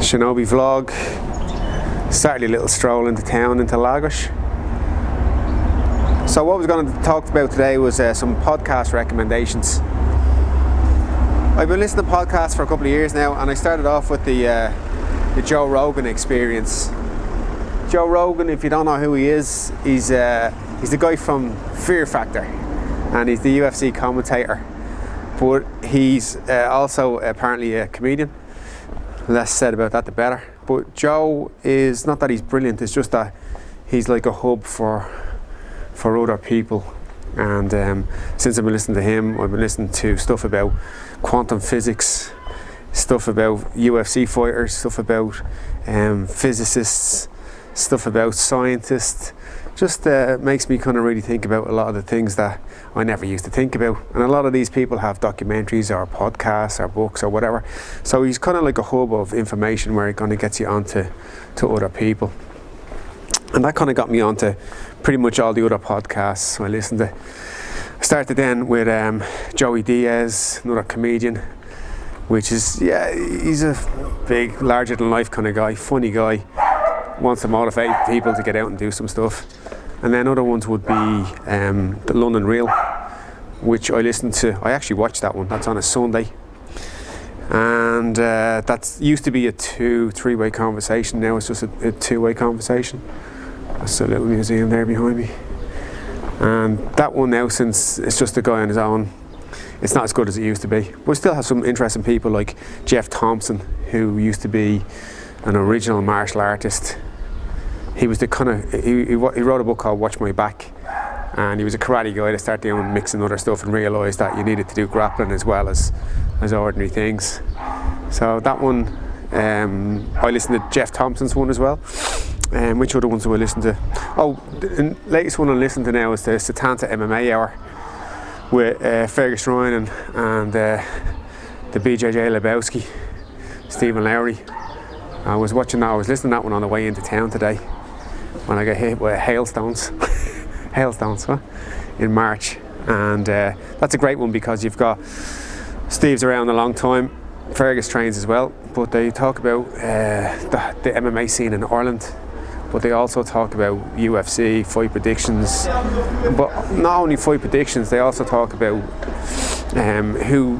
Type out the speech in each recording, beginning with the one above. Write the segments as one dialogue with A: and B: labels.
A: Shinobi Vlog. Started a little stroll into town, into Lagos. So what I was going to talk about today was some podcast recommendations. I've been listening to podcasts for a couple of years now, and I started off with the Joe Rogan experience. Joe Rogan, if you don't know who he is, he's the guy from Fear Factor, and he's the UFC commentator. But he's also apparently a comedian. Less said about that, the better. But Joe is not that he's brilliant; it's just that he's like a hub for other people. And since I've been listening to him, I've been listening to stuff about quantum physics, stuff about UFC fighters, stuff about physicists, stuff about scientists. Just makes me kind of really think about a lot of the things that I never used to think about. And a lot of these people have documentaries or podcasts or books or whatever. So he's kind of like a hub of information where it kind of gets you onto other people. And that kind of got me onto pretty much all the other podcasts I listened to. I started then with Joey Diaz, another comedian, which is, yeah, he's a big, larger than life kind of guy, funny guy, wants to motivate people to get out and do some stuff. And then other ones would be the London Reel, which I listened to. I actually watched that one. That's on a Sunday. And that used to be a three-way conversation. Now it's just a two-way conversation. That's a little museum there behind me. And that one now, since it's just a guy on his own, it's not as good as it used to be. But we still have some interesting people like Jeff Thompson, who used to be an original martial artist. He was the kind of, he wrote a book called Watch My Back, and he was a karate guy that started doing mixing other stuff and realised that you needed to do grappling as well as ordinary things. So that one, I listened to Jeff Thompson's one as well. Which other ones do I listen to? Oh, the latest one I listen to now is the Setanta MMA Hour with Fergus Ryan and the BJJ Lebowski, Stephen Lowry. I was watching that, I was listening to that one on the way into town today when I got hit with hailstones, in March. And that's a great one because you've got Steve's around a long time, Fergus trains as well, but they talk about the MMA scene in Ireland, but they also talk about UFC, fight predictions, but not only fight predictions, they also talk about who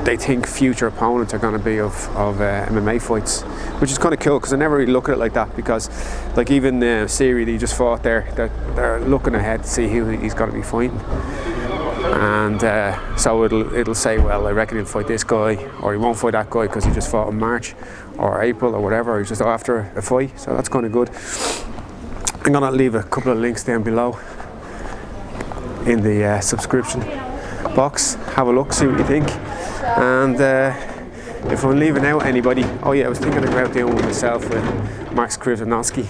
A: they think future opponents are going to be of MMA fights, which is kind of cool because I never really look at it like that, because like even Siri that he just fought there, they're looking ahead to see who he's going to be fighting. And so it'll say, well, I reckon he'll fight this guy, or he won't fight that guy because he just fought in March or April or whatever, or he's just after a fight. So that's kind of good. I'm going to leave a couple of links down below in the subscription box. Have a look, see what you think. And if I'm leaving out anybody, oh yeah, I was thinking about doing one myself with Max Krivzanowski,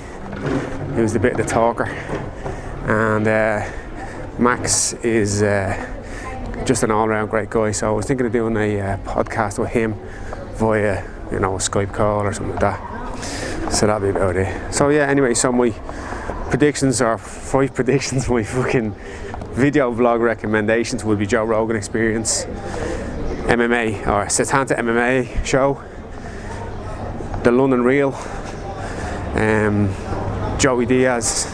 A: who's a bit of the talker. And Max is just an all-round great guy, so I was thinking of doing a podcast with him via, a Skype call or something like that. So that'd be about it. So yeah, anyway, so my predictions are 5 predictions. My fucking video vlog recommendations would be Joe Rogan Experience, MMA or Setanta MMA show, the London Reel, Joey Diaz,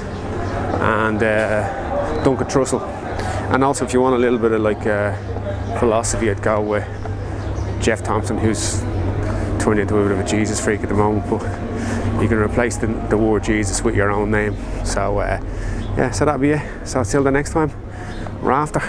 A: and Duncan Trussell. And also, if you want a little bit of like philosophy, I'd go with Jeff Thompson, who's turned into a bit of a Jesus freak at the moment, but you can replace the word Jesus with your own name. So yeah, so that'll be it. So till the next time, we're after.